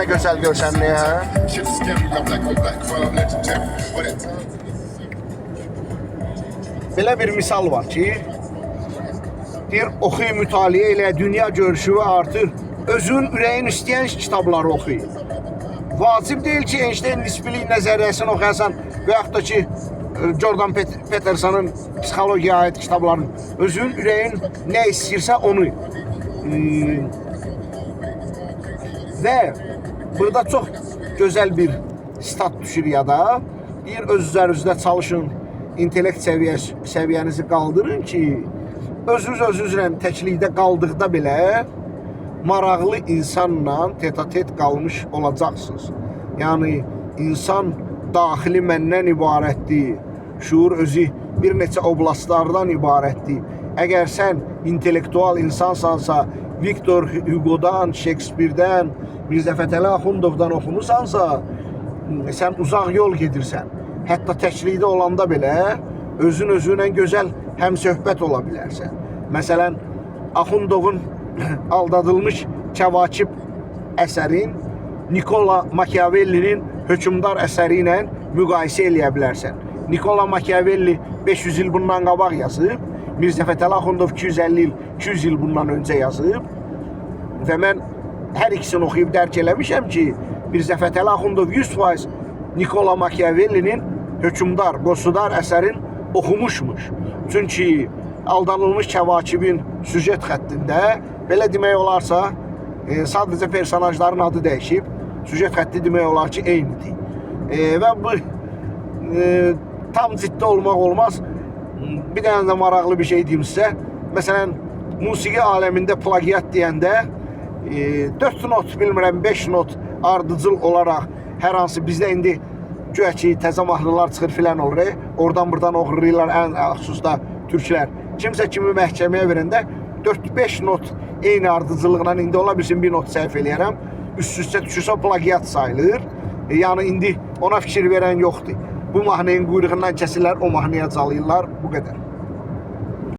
nə gözəl görsənliyə, hə? Belə bir misal var ki, deyir, oxuyun, mütaliə ilə dünya görüşü artır, özün ürəyin istəyən kitabları oxuyun. Vacib deyil ki, Einstein nisbilik nəzəriyyəsini oxuyasan və yaxud da ki, Jordan Peterson'ın psixologiyaya aid kitablarını, özün ürəyin nə istəyirsə onu. Və burada çox gözəl bir stat düşür yada. Deyir, öz üzərinizdə çalışın, intellekt səviyyənizi qaldırın ki, özünüzlə təklikdə qaldıqda belə maraqlı insanla tete-a-tet qalmış olacaqsınız. Yəni, insan daxili məndən ibarətdir, şuur özü bir neçə oblastlardan ibarətdir. Əgər sən intellektual insansansa, Victor Hugo'dan, Shakespeare'dən, Mirzə Fətəli Axundovdan oxumusansa, sən uzaq yol gedirsən. Hətta təklikdə olanda belə özünlə gözəl həmsöhbət ola bilərsən. Məsələn, Axundovun Aldadılmış Kəvakib əsərin Nikola Machiavelli'nin Hökümdar əsəri ilə müqayisə eləyə bilərsən. Nikola Machiavelli 500 il bundan qabaq yazıb, Mirzə Fətəli Axundov 250 il bundan öncə yazıb və mən hər ikisini oxuyub dərk eləmişəm ki, Mirzə Fətəli Axundov 100% Nikola Machiavelli'nin Hökümdar, Qosudar əsərin oxumuşmuş. Çünki Aldanılmış Kəvakibin süjet xəttində, belə demək olarsa, sadəcə personajların adı dəyişib, süjet xətti demək olar ki, eynidir. Və bu tam ciddi olmaq olmaz. Bir dənə də maraqlı bir şey deyim sizə. Məsələn, musiqi aləmində plagiat deyəndə 4 not, bilmirəm, 5 not ardıcıl olaraq hər hansı bizdə indi güya ki, təzə mahnılar çıxır filan olur. Oradan-buradan oxururlar, ən xüsusda türklər. Kimsə kimi məhkəməyə verəndə 4-5 not eyni ardıcılıqla, indi ola bilsin bir not səhv eləyərəm, üst-üstə düşürsə plagiat sayılır. Yəni, indi ona fikir verən yoxdur. Bu mahnının quyruğundan kəsirlər, o mahnıya calayırlar, bu qədər.